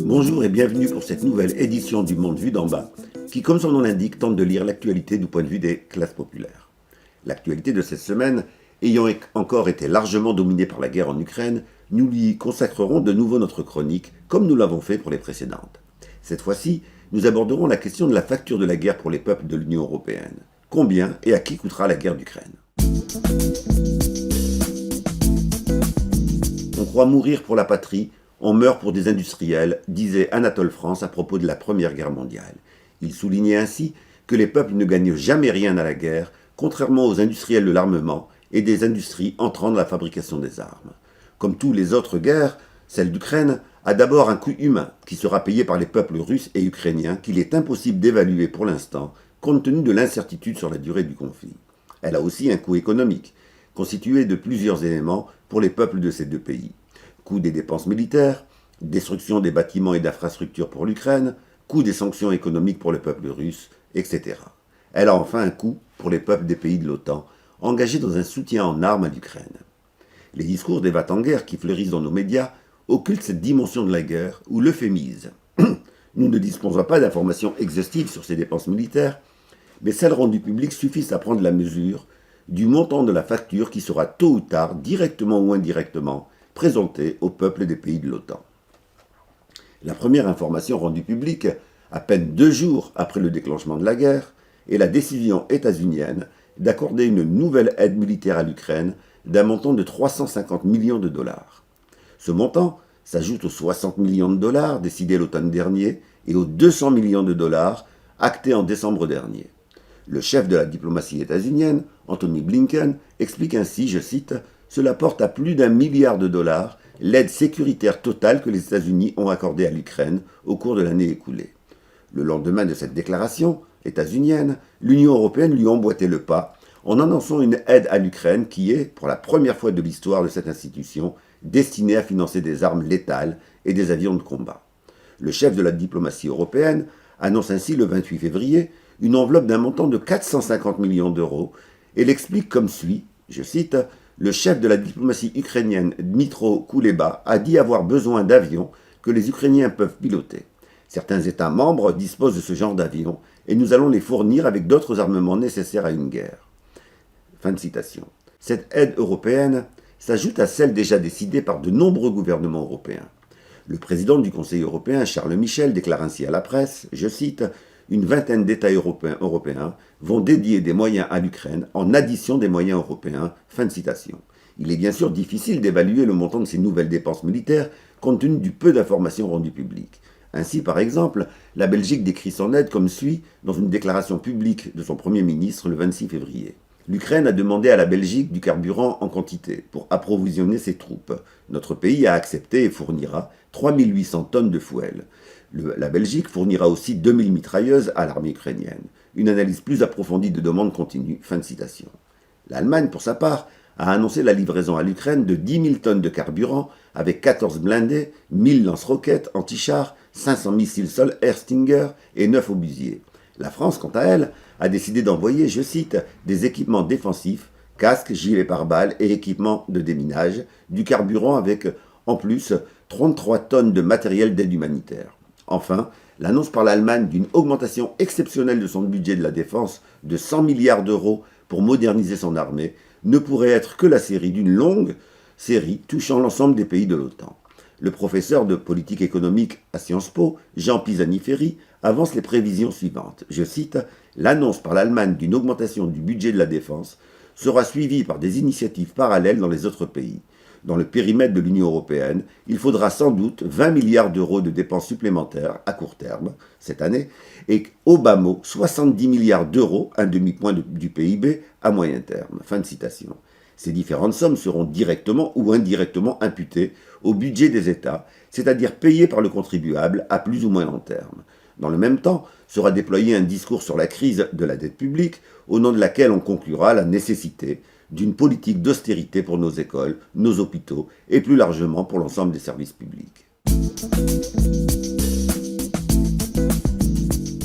Bonjour et bienvenue pour cette nouvelle édition du Monde vu d'en bas, qui, comme son nom l'indique, tente de lire l'actualité du point de vue des classes populaires. L'actualité de cette semaine, ayant encore été largement dominée par la guerre en Ukraine, nous lui consacrerons de nouveau notre chronique, comme nous l'avons fait pour les précédentes. Cette fois-ci, nous aborderons la question de la facture de la guerre pour les peuples de l'Union européenne. Combien et à qui coûtera la guerre d'Ukraine ? On croit mourir pour la patrie, on meurt pour des industriels, disait Anatole France à propos de la Première Guerre mondiale. Il soulignait ainsi que les peuples ne gagnent jamais rien à la guerre, contrairement aux industriels de l'armement et des industries entrant dans la fabrication des armes. Comme toutes les autres guerres, celle d'Ukraine a d'abord un coût humain qui sera payé par les peuples russes et ukrainiens qu'il est impossible d'évaluer pour l'instant compte tenu de l'incertitude sur la durée du conflit. Elle a aussi un coût économique, constitué de plusieurs éléments pour les peuples de ces deux pays. Coût des dépenses militaires, destruction des bâtiments et d'infrastructures pour l'Ukraine, coût des sanctions économiques pour le peuple russe, etc. Elle a enfin un coût pour les peuples des pays de l'OTAN, engagés dans un soutien en armes à l'Ukraine. Les discours des va-t-en-guerre qui fleurissent dans nos médias occultent cette dimension de la guerre ou l'euphémisent. Nous ne disposons pas d'informations exhaustives sur ces dépenses militaires, mais celles rendues publiques suffisent à prendre la mesure du montant de la facture qui sera tôt ou tard, directement ou indirectement, présentée au peuple des pays de l'OTAN. La première information rendue publique, à peine 2 jours après le déclenchement de la guerre, est la décision états-unienne d'accorder une nouvelle aide militaire à l'Ukraine d'un montant de 350 millions de dollars. Ce montant s'ajoute aux 60 millions de dollars décidés l'automne dernier et aux 200 millions de dollars actés en décembre dernier. Le chef de la diplomatie états-unienne, Anthony Blinken, explique ainsi, je cite, « Cela porte à plus d'1 milliard de dollars l'aide sécuritaire totale que les États-Unis ont accordée à l'Ukraine au cours de l'année écoulée. » Le lendemain de cette déclaration états-unienne, l'Union européenne lui emboîtait le pas en annonçant une aide à l'Ukraine qui est, pour la première fois de l'histoire de cette institution, destinée à financer des armes létales et des avions de combat. Le chef de la diplomatie européenne annonce ainsi le 28 février une enveloppe d'un montant de 450 millions d'euros et l'explique comme suit, je cite, « Le chef de la diplomatie ukrainienne Dmytro Kuleba a dit avoir besoin d'avions que les Ukrainiens peuvent piloter. Certains États membres disposent de ce genre d'avions et nous allons les fournir avec d'autres armements nécessaires à une guerre. » Fin de citation. Cette aide européenne s'ajoute à celle déjà décidée par de nombreux gouvernements européens. Le président du Conseil européen, Charles Michel, déclare ainsi à la presse, je cite, « Une vingtaine d'États européens vont dédier des moyens à l'Ukraine en addition des moyens européens. » Fin de citation. Il est bien sûr difficile d'évaluer le montant de ces nouvelles dépenses militaires compte tenu du peu d'informations rendues publiques. Ainsi, par exemple, la Belgique décrit son aide comme suit dans une déclaration publique de son Premier ministre le 26 février. L'Ukraine a demandé à la Belgique du carburant en quantité pour approvisionner ses troupes. Notre pays a accepté et fournira 3800 tonnes de fouel. La Belgique fournira aussi 2000 mitrailleuses à l'armée ukrainienne. Une analyse plus approfondie de demande continue. Fin de citation. L'Allemagne, pour sa part, a annoncé la livraison à l'Ukraine de 10 000 tonnes de carburant avec 14 blindés, 1000 lance-roquettes anti-chars, 500 missiles sol Air Stinger et 9 obusiers. La France, quant à elle, a décidé d'envoyer, je cite, des équipements défensifs, casques, gilets pare-balles et équipements de déminage, du carburant avec, en plus, 33 tonnes de matériel d'aide humanitaire. Enfin, l'annonce par l'Allemagne d'une augmentation exceptionnelle de son budget de la défense de 100 milliards d'euros pour moderniser son armée ne pourrait être que la série d'une longue série touchant l'ensemble des pays de l'OTAN. Le professeur de politique économique à Sciences Po, Jean Pisani-Ferry, avance les prévisions suivantes. Je cite, « L'annonce par l'Allemagne d'une augmentation du budget de la défense sera suivie par des initiatives parallèles dans les autres pays. Dans le périmètre de l'Union européenne, il faudra sans doute 20 milliards d'euros de dépenses supplémentaires à court terme cette année et au bas mot 70 milliards d'euros, un demi-point du PIB, à moyen terme. » Fin de citation. Ces différentes sommes seront directement ou indirectement imputées au budget des États, c'est-à-dire payées par le contribuable à plus ou moins long terme. Dans le même temps, sera déployé un discours sur la crise de la dette publique, au nom de laquelle on conclura la nécessité d'une politique d'austérité pour nos écoles, nos hôpitaux et plus largement pour l'ensemble des services publics.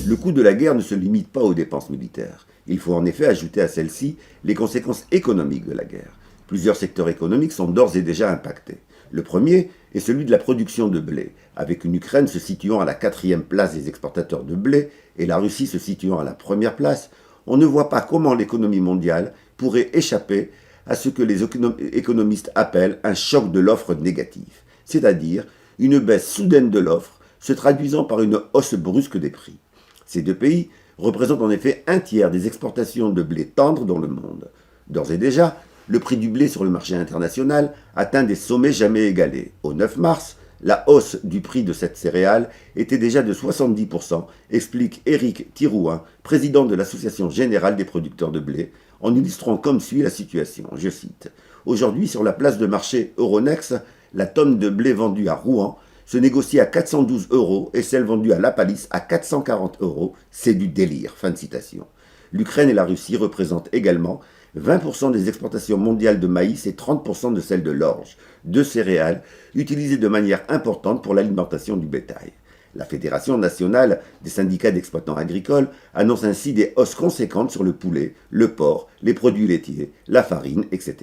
Le coût de la guerre ne se limite pas aux dépenses militaires. Il faut en effet ajouter à celles-ci les conséquences économiques de la guerre. Plusieurs secteurs économiques sont d'ores et déjà impactés. Le premier est celui de la production de blé, avec une Ukraine se situant à la 4e place des exportateurs de blé et la Russie se situant à la 1re place. On ne voit pas comment l'économie mondiale pourrait échapper à ce que les économistes appellent un choc de l'offre négatif, c'est-à-dire une baisse soudaine de l'offre se traduisant par une hausse brusque des prix. Ces deux pays représentent en effet un tiers des exportations de blé tendre dans le monde. D'ores et déjà, le prix du blé sur le marché international atteint des sommets jamais égalés. Au 9 mars, la hausse du prix de cette céréale était déjà de 70%, explique Éric Thirouin, président de l'Association générale des producteurs de blé, en illustrant comme suit la situation. Je cite : « Aujourd'hui, sur la place de marché Euronext, la tonne de blé vendue à Rouen se négocie à 412 € et celle vendue à La Palisse à 440 €. C'est du délire. » Fin de citation. L'Ukraine et la Russie représentent également 20% des exportations mondiales de maïs et 30% de celles de l'orge, deux céréales utilisées de manière importante pour l'alimentation du bétail. La Fédération nationale des syndicats d'exploitants agricoles annonce ainsi des hausses conséquentes sur le poulet, le porc, les produits laitiers, la farine, etc.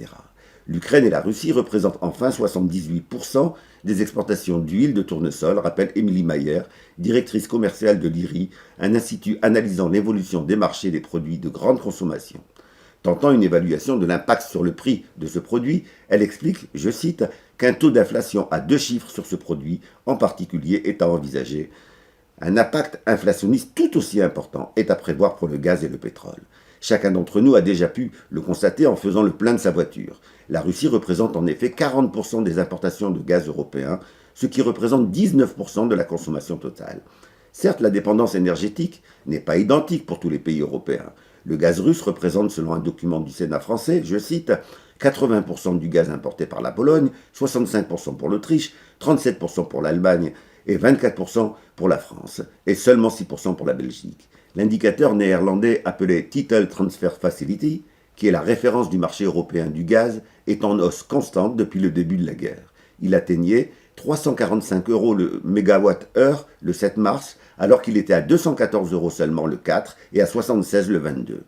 L'Ukraine et la Russie représentent enfin 78% des exportations d'huile de tournesol, rappelle Émilie Mayer, directrice commerciale de l'IRI, un institut analysant l'évolution des marchés des produits de grande consommation. Tentant une évaluation de l'impact sur le prix de ce produit, elle explique, je cite, qu'un taux d'inflation à 2 chiffres sur ce produit, en particulier, est à envisager. Un impact inflationniste tout aussi important est à prévoir pour le gaz et le pétrole. Chacun d'entre nous a déjà pu le constater en faisant le plein de sa voiture. La Russie représente en effet 40% des importations de gaz européen, ce qui représente 19% de la consommation totale. Certes, la dépendance énergétique n'est pas identique pour tous les pays européens. Le gaz russe représente, selon un document du Sénat français, je cite, 80% du gaz importé par la Pologne, 65% pour l'Autriche, 37% pour l'Allemagne et 24% pour la France, et seulement 6% pour la Belgique. L'indicateur néerlandais appelé Title Transfer Facility, qui est la référence du marché européen du gaz, est en hausse constante depuis le début de la guerre. Il atteignait 345 € le mégawatt-heure le 7 mars, alors qu'il était à 214 € seulement le 4 et à 76 le 22.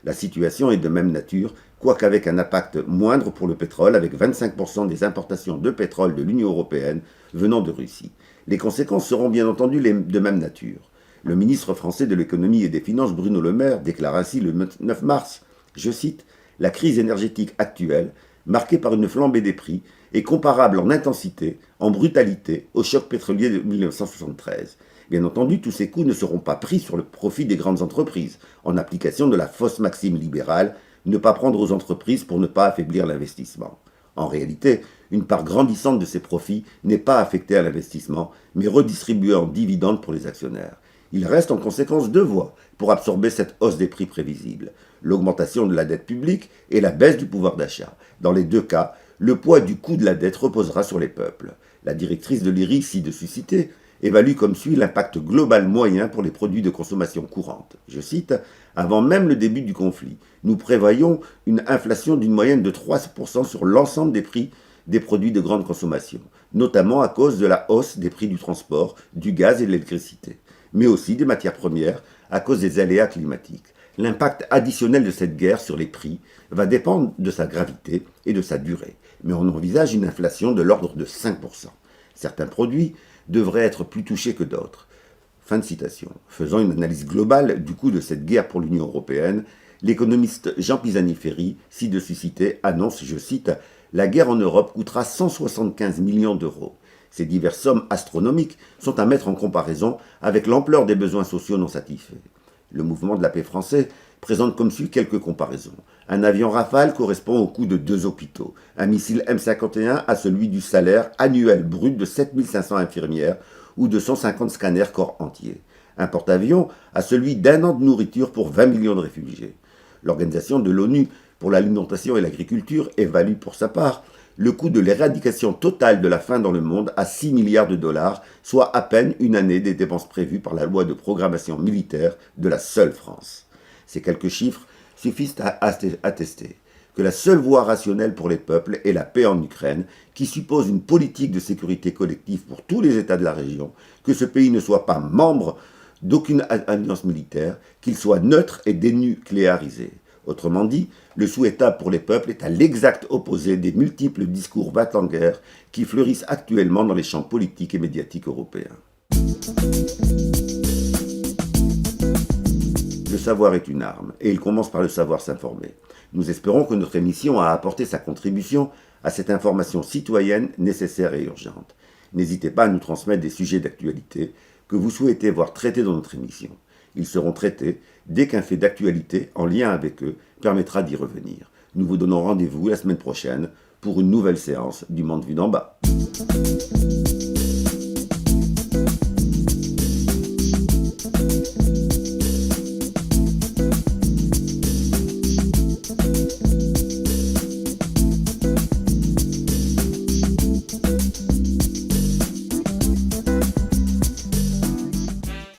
La situation est de même nature, quoique avec un impact moindre pour le pétrole, avec 25% des importations de pétrole de l'Union européenne venant de Russie. Les conséquences seront bien entendu de même nature. Le ministre français de l'économie et des finances, Bruno Le Maire, déclare ainsi le 9 mars, je cite, « La crise énergétique actuelle, marquée par une flambée des prix, est comparable en intensité, en brutalité, au choc pétrolier de 1973. Bien entendu, tous ces coûts ne seront pas pris sur le profit des grandes entreprises, en application de la fausse maxime libérale, ne pas prendre aux entreprises pour ne pas affaiblir l'investissement. En réalité, une part grandissante de ces profits n'est pas affectée à l'investissement, mais redistribuée en dividendes pour les actionnaires. Il reste en conséquence deux voies pour absorber cette hausse des prix prévisibles, l'augmentation de la dette publique et la baisse du pouvoir d'achat. Dans les deux cas, le poids du coût de la dette reposera sur les peuples. La directrice de l'IRI, ci-dessus citée, évalue comme suit l'impact global moyen pour les produits de consommation courante. Je cite, « Avant même le début du conflit, nous prévoyons une inflation d'une moyenne de 3% sur l'ensemble des prix des produits de grande consommation, notamment à cause de la hausse des prix du transport, du gaz et de l'électricité, mais aussi des matières premières à cause des aléas climatiques. L'impact additionnel de cette guerre sur les prix va dépendre de sa gravité et de sa durée, mais on envisage une inflation de l'ordre de 5%. Certains produits devraient être plus touchés que d'autres. » Fin de citation. Faisant une analyse globale du coût de cette guerre pour l'Union européenne, l'économiste Jean Pisani-Ferry, ci-dessus cité, annonce, je cite, « La guerre en Europe coûtera 175 millions d'euros. » Ces diverses sommes astronomiques sont à mettre en comparaison avec l'ampleur des besoins sociaux non satisfaits. Le mouvement de la paix français présente comme suit quelques comparaisons. Un avion Rafale correspond au coût de 2 hôpitaux. Un missile M51 à celui du salaire annuel brut de 7500 infirmières ou de 150 scanners corps entiers. Un porte-avions à celui d'1 an de nourriture pour 20 millions de réfugiés. L'Organisation de l'ONU pour l'alimentation et l'agriculture évalue pour sa part le coût de l'éradication totale de la faim dans le monde à 6 milliards de dollars, soit à peine une année des dépenses prévues par la loi de programmation militaire de la seule France. Ces quelques chiffres suffisent à attester que la seule voie rationnelle pour les peuples est la paix en Ukraine, qui suppose une politique de sécurité collective pour tous les États de la région, que ce pays ne soit pas membre d'aucune alliance militaire, qu'il soit neutre et dénucléarisé. Autrement dit, le souhaitable pour les peuples est à l'exact opposé des multiples discours va-t-en-guerre qui fleurissent actuellement dans les champs politiques et médiatiques européens. Le savoir est une arme, et il commence par le savoir s'informer. Nous espérons que notre émission a apporté sa contribution à cette information citoyenne nécessaire et urgente. N'hésitez pas à nous transmettre des sujets d'actualité que vous souhaitez voir traités dans notre émission. Ils seront traités dès qu'un fait d'actualité en lien avec eux permettra d'y revenir. Nous vous donnons rendez-vous la semaine prochaine pour une nouvelle séance du Monde vu d'en bas.